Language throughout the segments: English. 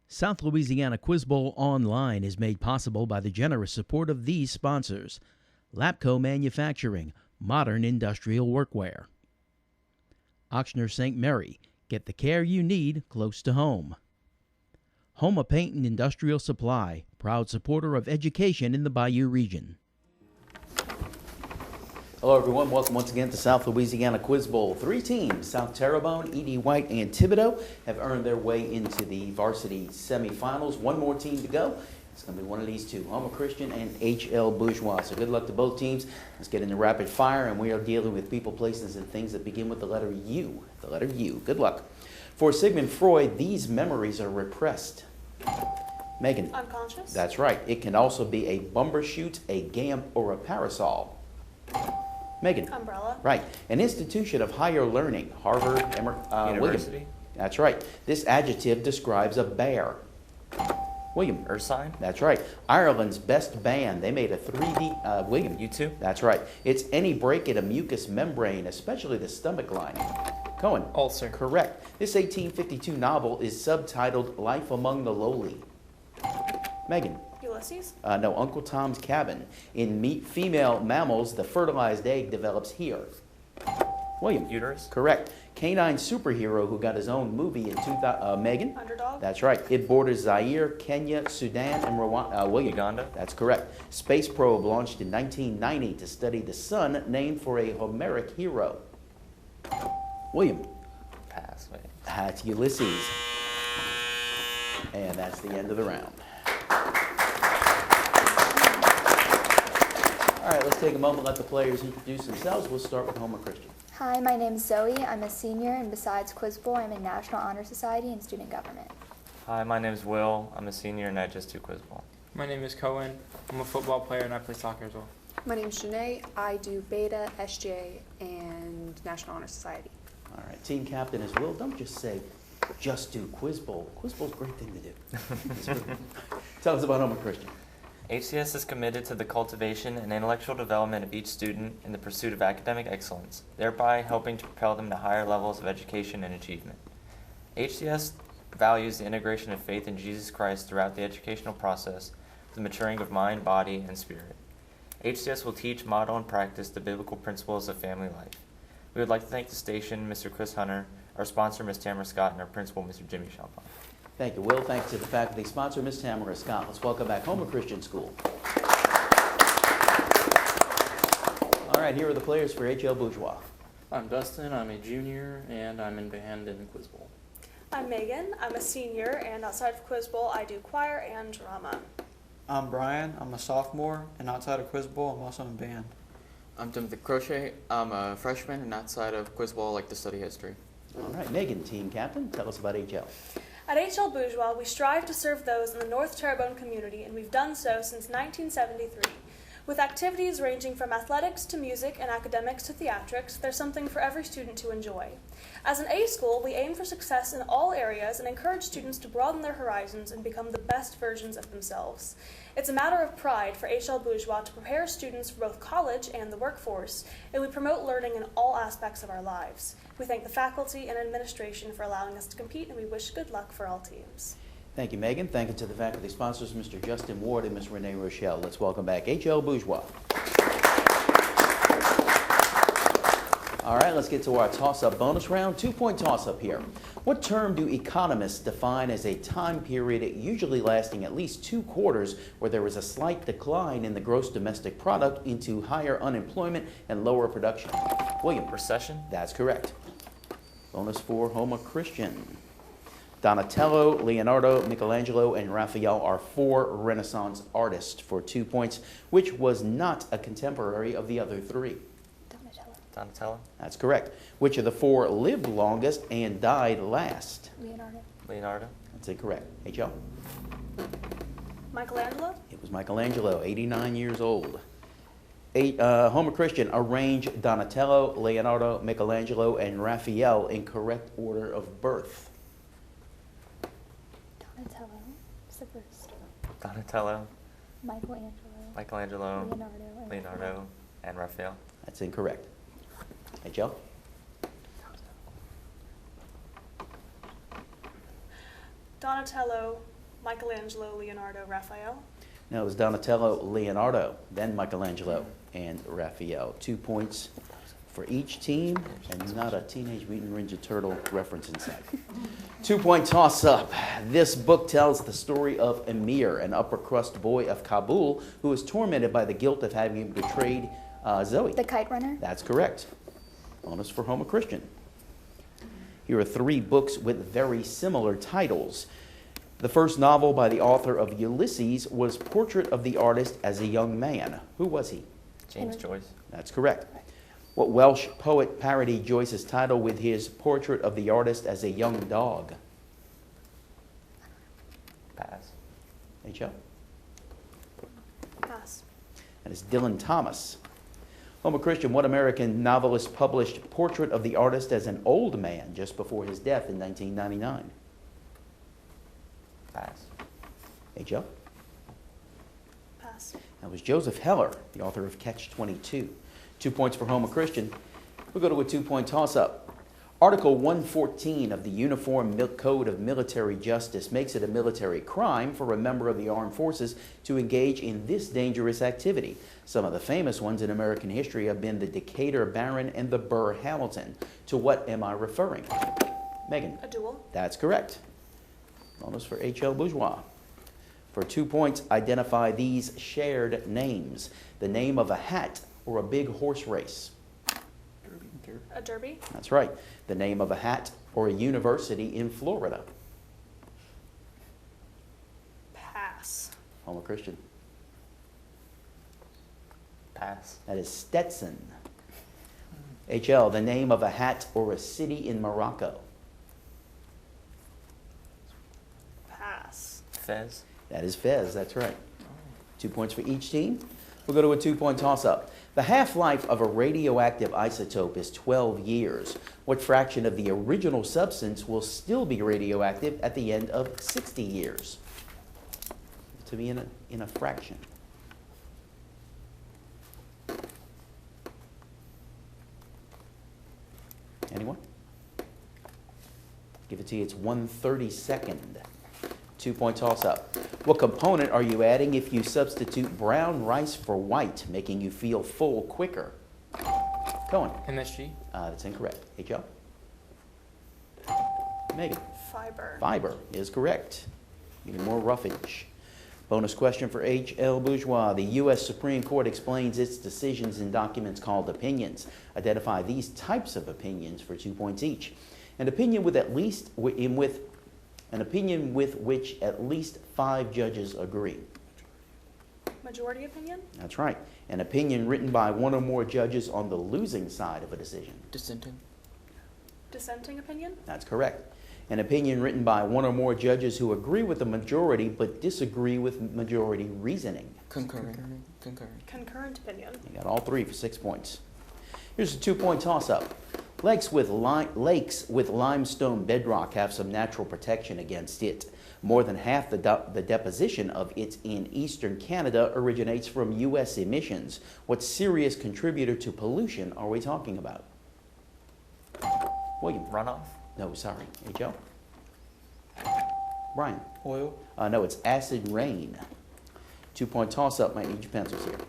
South Louisiana Quiz Bowl Online is made possible by the generous support of these sponsors: Lapco Manufacturing, modern industrial workwear; Ochsner St. Mary, get the care you need close to home; Houma Paint and Industrial Supply, proud supporter of education in the Bayou region. Hello everyone, welcome once again to South Louisiana Quiz Bowl. Three teams, South Terrebonne, Ed White, and Thibodaux, have earned their way into the varsity semifinals. One more team to go. It's going to be one of these two, Houma Christian and H.L. Bourgeois. So good luck to both teams. Let's get into rapid fire, and we are dealing with people, places, and things that begin with the letter U. The letter U. Good luck. For Sigmund Freud, these memories are repressed. Megan. Unconscious. That's right. It can also be a bumbershoot, a gamp, or a parasol. Megan. Umbrella. Right. An institution of higher learning. Harvard, University. William. That's right. This adjective describes a bear. William. Ursine. That's right. Ireland's best band. They made a 3D. William. U2. That's right. It's any break in a mucous membrane, especially the stomach lining. Cohen. Ulcer. Correct. This 1852 novel is subtitled Life Among the Lowly. Megan. Ulysses. No, Uncle Tom's Cabin. In female mammals, the fertilized egg develops here. William. Uterus. Correct. Canine superhero who got his own movie in 2000. Megan. Underdog. That's right. It borders Zaire, Kenya, Sudan, and Rwanda. William. Uganda. That's correct. Space probe launched in 1990 to study the sun, named for a Homeric hero. William. Pass. Wait. That's Ulysses. And that's the end of the round. All right, let's take a moment and let the players introduce themselves. We'll start with Houma Christian. Hi, my name is Zoe. I'm a senior, and besides Quiz Bowl, I'm in National Honor Society and Student Government. Hi, my name is Will. I'm a senior and I just do Quiz Bowl. My name is Cohen. I'm a football player and I play soccer as well. My name's Janae. I do Beta, SJ, and National Honor Society. All right, team captain is Will. Don't just say, just do Quiz Bowl. Quiz Bowl's a great thing to do. Tell us about Houma Christian. HCS is committed to the cultivation and intellectual development of each student in the pursuit of academic excellence, thereby helping to propel them to higher levels of education and achievement. HCS values the integration of faith in Jesus Christ throughout the educational process, the maturing of mind, body, and spirit. HCS will teach, model, and practice the biblical principles of family life. We would like to thank the station, Mr. Chris Hunter, our sponsor, Ms. Tamara Scott, and our principal, Mr. Jimmy Champagne. Thank you, Will. Thanks to the faculty sponsor, Ms. Tamara Scott. Let's welcome back Houma Christian School. All right, here are the players for H.L. Bourgeois. I'm Dustin. I'm a junior and I'm in band in Quiz Bowl. I'm Megan. I'm a senior, and outside of Quiz Bowl, I do choir and drama. I'm Brian. I'm a sophomore, and outside of Quiz Bowl, I'm also in band. I'm Timothy Crochet. I'm a freshman, and outside of Quiz Bowl, I like to study history. All right, Megan, team captain, tell us about H.L. At H.L. Bourgeois, we strive to serve those in the North Terrebonne community, and we've done so since 1973. With activities ranging from athletics to music and academics to theatrics, there's something for every student to enjoy. As an A school, we aim for success in all areas and encourage students to broaden their horizons and become the best versions of themselves. It's a matter of pride for H.L. Bourgeois to prepare students for both college and the workforce, and we promote learning in all aspects of our lives. We thank the faculty and administration for allowing us to compete, and we wish good luck for all teams. Thank you, Megan. Thank you to the faculty sponsors, Mr. Justin Ward and Ms. Renee Rochelle. Let's welcome back H.L. Bourgeois. All right, let's get to our toss-up bonus round. 2-point toss-up here. What term do economists define as a time period usually lasting at least 2 quarters where there is a slight decline in the gross domestic product into higher unemployment and lower production? William. Recession? That's correct. Bonus for Houma Christian. Donatello, Leonardo, Michelangelo, and Raphael are 4 Renaissance artists for 2 points, which was not a contemporary of the other 3. Donatello? That's correct. Which of the 4 lived longest and died last? Leonardo? That's incorrect. H.L. Michelangelo? It was Michelangelo, 89 years old. Houma Christian, arrange Donatello, Leonardo, Michelangelo, and Raphael in correct order of birth. Donatello is the first. Donatello? Michelangelo. Leonardo, and Raphael. That's incorrect. H.L. Donatello, Michelangelo, Leonardo, Raphael. No, it was Donatello, Leonardo, then Michelangelo, and Raphael. 2 points for each team, and not a Teenage Mutant Ninja Turtle reference inside. 2-point toss-up. This book tells the story of Emir, an upper-crust boy of Kabul who is tormented by the guilt of having betrayed Zoe. The Kite Runner. That's correct. Bonus for Houma Christian. Here are 3 books with very similar titles. The first novel by the author of Ulysses was Portrait of the Artist as a Young Man. Who was he? James Joyce. That's correct. What Welsh poet parodied Joyce's title with his Portrait of the Artist as a Young Dog? Pass. H.L. Pass. That is Dylan Thomas. Houma Christian, what American novelist published Portrait of the Artist as an Old Man just before his death in 1999? Pass. H.L. Pass. That was Joseph Heller, the author of Catch-22. 2 points for Houma Christian. We'll go to a 2-point toss-up. Article 114 of the Uniform Code of Military Justice makes it a military crime for a member of the armed forces to engage in this dangerous activity. Some of the famous ones in American history have been the Decatur Baron and the Burr Hamilton. To what am I referring? Megan. A duel. That's correct. Bonus for H.L. Bourgeois. For 2 points, identify these shared names. The name of a hat or a big horse race. A derby. That's right. The name of a hat or a university in Florida. Pass. Houma Christian. Pass. That is Stetson. HL, the name of a hat or a city in Morocco. Pass. Fez. That is Fez, that's right. 2 points for each team. We'll go to a 2-point toss-up. The half-life of a radioactive isotope is 12 years. What fraction of the original substance will still be radioactive at the end of 60 years? To be in a fraction. Anyone? Give it to you, it's 1/32. 2-point toss-up. What component are you adding if you substitute brown rice for white, making you feel full quicker? Cohen. MSG. That's incorrect. HL? Megan. Fiber. Fiber is correct. Need more roughage. Bonus question for H.L. Bourgeois. The U.S. Supreme Court explains its decisions in documents called opinions. Identify these types of opinions for 2 points each. An opinion with which at least 5 judges agree. Majority opinion. That's right. An opinion written by 1 or more judges on the losing side of a decision. Dissenting. Dissenting opinion. That's correct. An opinion written by 1 or more judges who agree with the majority but disagree with majority reasoning. Concurring. Concurrent opinion. You got all 3 for 6 points. Here's a 2-point toss-up. Lakes with limestone bedrock have some natural protection against it. More than half the deposition of it in eastern Canada originates from U.S. emissions. What serious contributor to pollution are we talking about? William. Runoff. No, sorry. H.O. Brian. Oil. No, it's acid rain. 2-point toss-up. Might need your pencils here.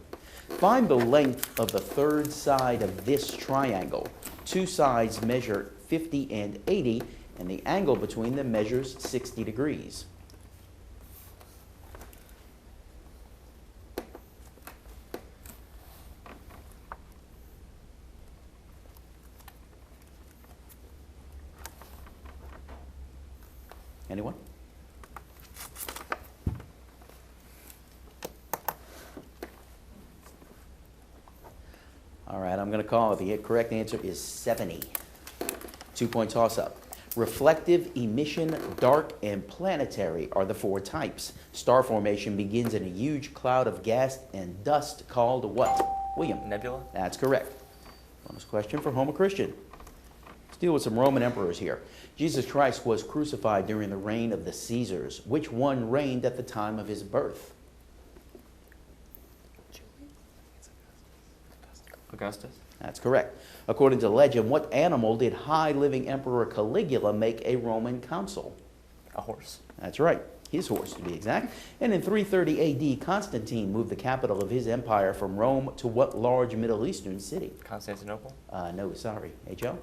Find the length of the third side of this triangle. 2 sides measure 50 and 80, and the angle between them measures 60 degrees. Anyone? All right, I'm going to call it. The correct answer is 70. 2-point toss-up. Reflective, emission, dark, and planetary are the 4 types. Star formation begins in a huge cloud of gas and dust called what? William. Nebula. That's correct. Bonus question for Houma Christian. Let's deal with some Roman emperors here. Jesus Christ was crucified during the reign of the Caesars. Which one reigned at the time of his birth? Augustus. That's correct. According to legend, what animal did high living Emperor Caligula make a Roman consul? A horse. That's right. his horse to be exact. And in 330 A.D., Constantine moved the capital of his empire from Rome to what large Middle Eastern city? Constantinople. No, sorry. H.O.?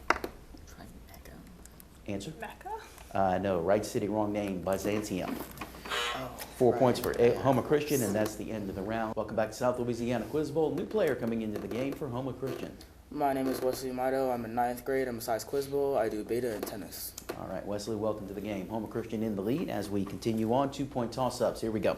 Try Mecca. Answer? Mecca? No, right city, wrong name, Byzantium. Oh, 4 points for Houma Christian, and that's the end of the round. Welcome back to South Louisiana Quiz Bowl. New player coming into the game for Houma Christian. My name is Wesley Mito. I'm in 9th grade. I'm besides Quiz Bowl. I do beta and tennis. All right, Wesley, welcome to the game. Houma Christian in the lead as we continue on. 2-point toss-ups. Here we go.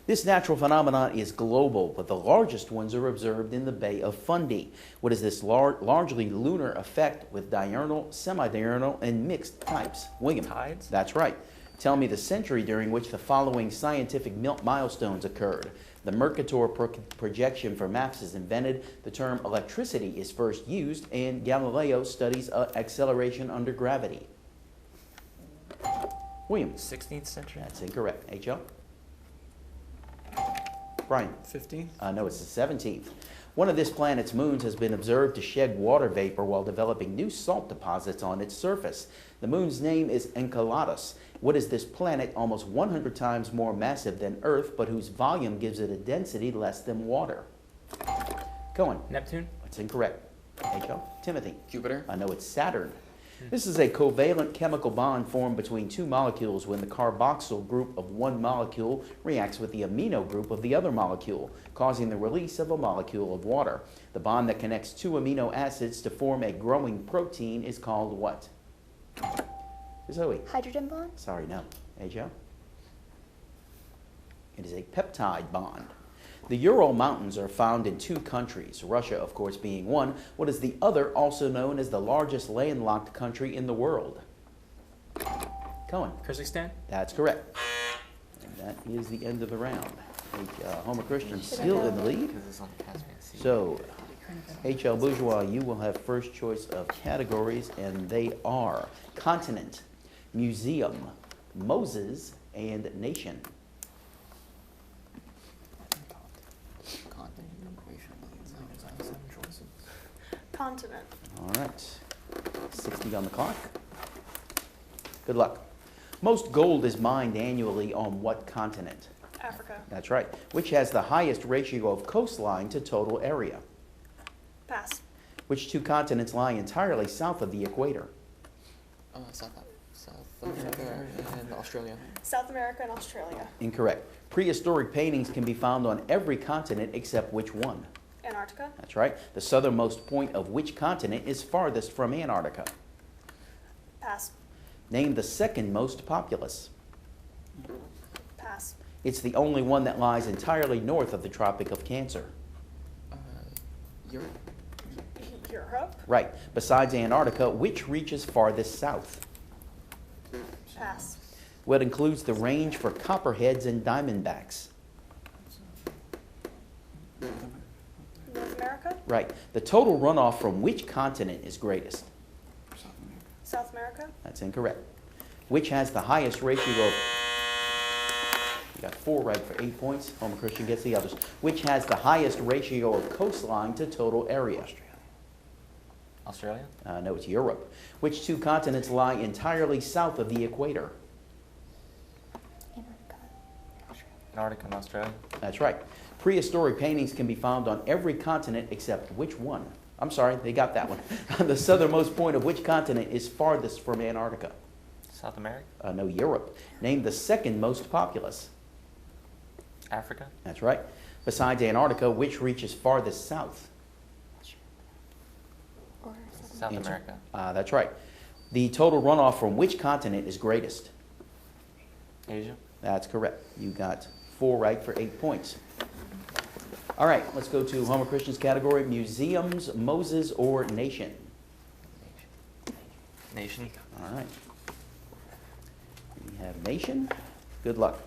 This natural phenomenon is global, but the largest ones are observed in the Bay of Fundy. What is this largely lunar effect with diurnal, semi-diurnal, and mixed types? William. Tides? That's right. Tell me the century during which the following scientific milestones occurred. The Mercator projection for maps is invented, the term electricity is first used, and Galileo studies acceleration under gravity. William. 16th century. That's incorrect. H.O.? Brian. 15th? No, it's the 17th. One of this planet's moons has been observed to shed water vapor while developing new salt deposits on its surface. The moon's name is Enceladus. What is this planet almost 100 times more massive than Earth, but whose volume gives it a density less than water? Cohen. Neptune. That's incorrect. H.O. Timothy. Jupiter. I know it's Saturn. This is a covalent chemical bond formed between two molecules when the carboxyl group of one molecule reacts with the amino group of the other molecule, causing the release of a molecule of water. The bond that connects two amino acids to form a growing protein is called what? Zoe. Hydrogen bond? Sorry, no. H.O. It is a peptide bond. The Ural Mountains are found in two countries, Russia, of course, being one. What is the other, also known as the largest landlocked country in the world? Cohen. Kazakhstan? That's correct. And that is the end of the round. Houma Christian still in the lead. Because it's on the Caspian Sea. So, H.L. Bourgeois, you will have first choice of categories, and they are continent, museum, Moses, and nation. Continent. All right. 60 on the clock. Good luck. Most gold is mined annually on what continent? Africa. That's right. Which has the highest ratio of coastline to total area? Pass. Which two continents lie entirely south of the equator? South America and Australia. South America and Australia. Incorrect. Prehistoric paintings can be found on every continent except which one? Antarctica. That's right. The southernmost point of which continent is farthest from Antarctica? Pass. Name the second most populous. Pass. It's the only one that lies entirely north of the Tropic of Cancer. Europe. Europe. Right. Besides Antarctica, which reaches farthest south? Pass. What includes the range for copperheads and diamondbacks? North America. Right. The total runoff from which continent is greatest? South America. That's incorrect. Which has the highest ratio of... You got 4 right for 8 points. Houma Christian gets the others. Which has the highest ratio of coastline to total area? Australia? No, it's Europe. Which two continents lie entirely south of the equator? Antarctica and Australia. That's right. Prehistoric paintings can be found on every continent except which one? I'm sorry, they got that one. The southernmost point of which continent is farthest from Antarctica? South America? No, Europe. Name the second most populous. Africa? That's right. Besides Antarctica, which reaches farthest south? South Answer. America. That's right. The total runoff from which continent is greatest? Asia? That's correct. You got 4 right for 8 points. All right, let's go to Houma Christian's category, museums, Moses, or nation. Nation? All right. We have nation. Good luck.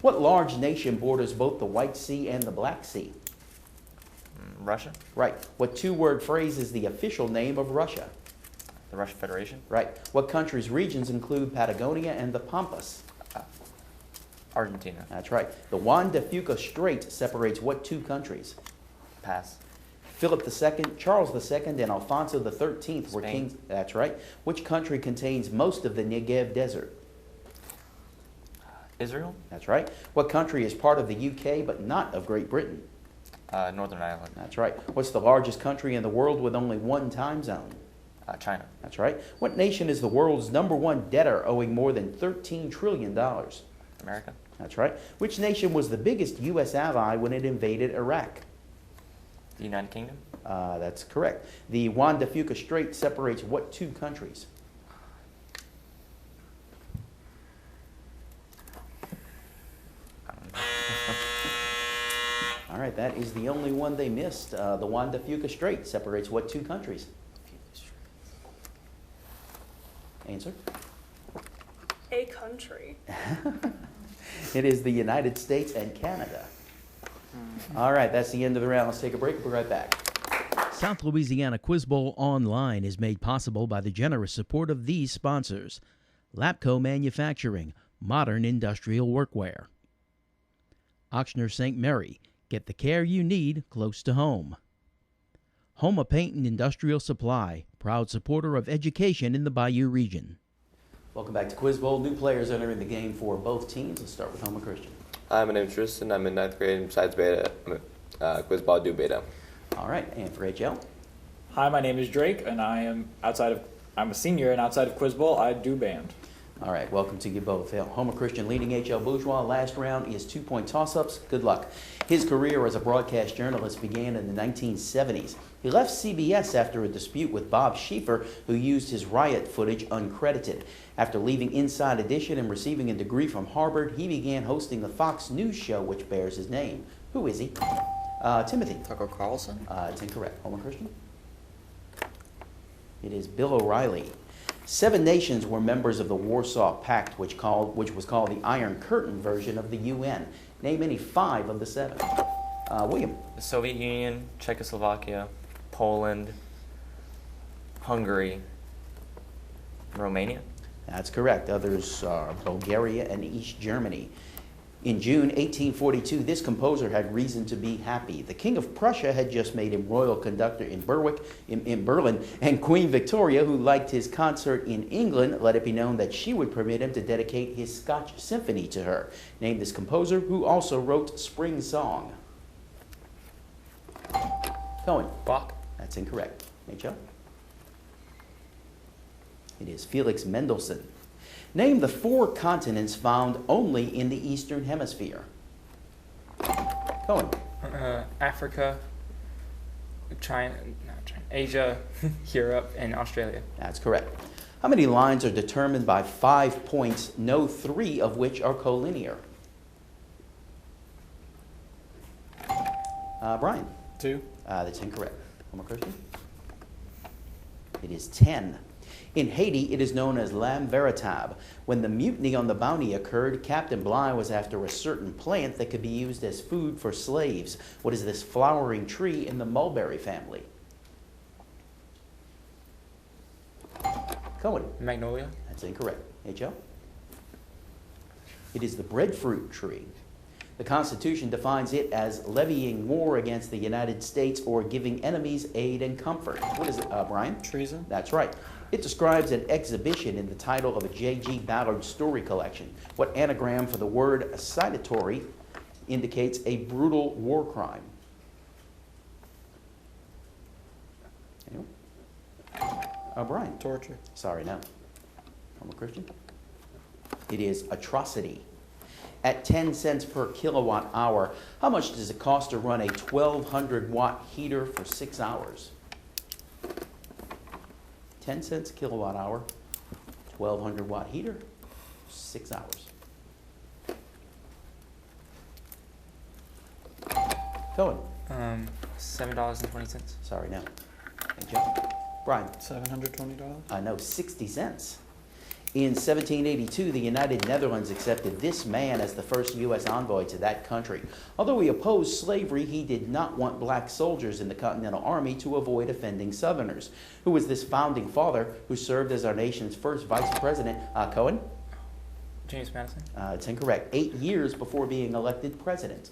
What large nation borders both the White Sea and the Black Sea? Russia? Right. What two-word phrase is the official name of Russia? The Russian Federation? Right. What country's regions include Patagonia and the Pampas? Argentina. That's right. The Juan de Fuca Strait separates what two countries? Pass. Philip II, Charles II, and Alfonso XIII were Spain. kings. That's right. Which country contains most of the Negev Desert? Israel? That's right. What country is part of the UK but not of Great Britain? Northern Ireland. That's right. What's the largest country in the world with only one time zone? China. That's right. What nation is the world's #1 debtor owing more than $13 trillion? America. That's right. Which nation was the biggest U.S. ally when it invaded Iraq? The United Kingdom. That's correct. The Juan de Fuca Strait separates what two countries? All right, that is the only one they missed. The Juan de Fuca Strait separates what two countries? Answer? A country. It is the United States and Canada. All right, that's the end of the round. Let's take a break. We'll be right back. South Louisiana Quiz Bowl Online is made possible by the generous support of these sponsors: Lapco Manufacturing, modern industrial workwear; Ochsner St. Mary, get the care you need close to home; Houma Paint and Industrial Supply, proud supporter of education in the Bayou region. Welcome back to Quiz Bowl. New players entering the game for both teams. Let's start with Houma Christian. Hi, my name is Tristan. I'm in 9th grade, and besides beta, I'm quiz ball, do beta. All right, and for HL? Hi, my name is Drake, and I'm a senior, and outside of Quiz Bowl, I do band. All right, welcome to you both. Houma Christian leading HL Bourgeois. Last round is 2-point toss-ups. Good luck. His career as a broadcast journalist began in the 1970s. He left CBS after a dispute with Bob Schieffer, who used his riot footage uncredited. After leaving Inside Edition and receiving a degree from Harvard, he began hosting the Fox News show, which bears his name. Who is he? Timothy. Tucker Carlson? It's incorrect. Houma Christian? It is Bill O'Reilly. 7 nations were members of the Warsaw Pact, which was called the Iron Curtain version of the UN. Name any 5 of the 7. William. The Soviet Union, Czechoslovakia, Poland, Hungary, Romania. That's correct. Others are Bulgaria and East Germany. In June 1842, this composer had reason to be happy. The King of Prussia had just made him royal conductor in Berlin, and Queen Victoria, who liked his concert in England, let it be known that she would permit him to dedicate his Scotch Symphony to her. Name this composer, who also wrote Spring Song. Cohen. Bach. That's incorrect. H.O. It is Felix Mendelssohn. Name the 4 continents found only in the Eastern Hemisphere. Cohen. Africa, Asia, Europe, and Australia. That's correct. How many lines are determined by 5 points, no 3 of which are collinear? Brian. 2. That's incorrect. One more question. It is 10. In Haiti, it is known as Lam Veritable. When the mutiny on the Bounty occurred, Captain Bligh was after a certain plant that could be used as food for slaves. What is this flowering tree in the mulberry family? Cohen. Magnolia. That's incorrect. H.O. It is the breadfruit tree. The Constitution defines it as levying war against the United States or giving enemies aid and comfort. What is it, Brian? Treason. That's right. It describes an exhibition in the title of a J.G. Ballard story collection. What anagram for the word citatory indicates a brutal war crime? Anyone? Brian. Torture. Sorry, no. I'm a Christian. It is atrocity. At 10 cents per kilowatt hour, how much does it cost to run a 1,200 watt heater for 6 hours? 10 cents a kilowatt hour, 1,200 watt heater, 6 hours. Cohen. $7.20. Sorry, no. Thank you. Brian. $720. No, 60 cents. In 1782, the United Netherlands accepted this man as the first U.S. envoy to that country. Although he opposed slavery, he did not want black soldiers in the Continental Army to avoid offending Southerners. Who was this founding father who served as our nation's first vice president? Cohen? James Madison. It's incorrect. 8 years before being elected president.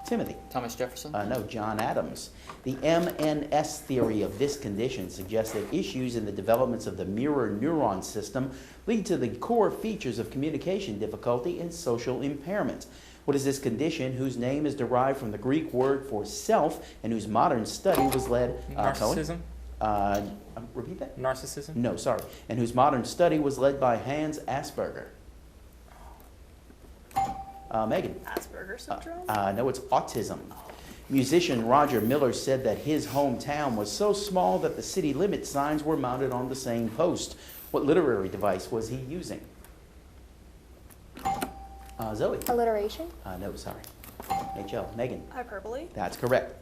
Timothy. Thomas Jefferson. No, John Adams. The MNS theory of this condition suggests that issues in the developments of the mirror neuron system lead to the core features of communication difficulty and social impairment. What is this condition whose name is derived from the Greek word for self and whose modern study was led... Narcissism? Repeat that? Narcissism? No, sorry. And whose modern study was led by Hans Asperger. Megan. Asperger syndrome? No, it's autism. Musician Roger Miller said that his hometown was so small that the city limit signs were mounted on the same post. What literary device was he using? Zoe. Alliteration. No, sorry. HL. Megan. Hyperbole? That's correct.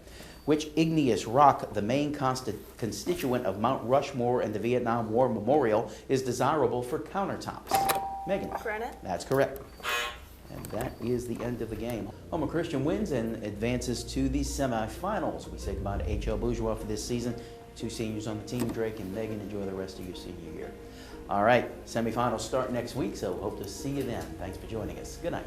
Which igneous rock, the main constituent of Mount Rushmore and the Vietnam War Memorial, is desirable for countertops? Megan. Granite? That's correct. And that is the end of the game. Houma Christian wins and advances to the semifinals. We say goodbye to HL Bourgeois for this season. 2 seniors on the team, Drake and Megan. Enjoy the rest of your senior year. All right, semifinals start next week, so hope to see you then. Thanks for joining us. Good night.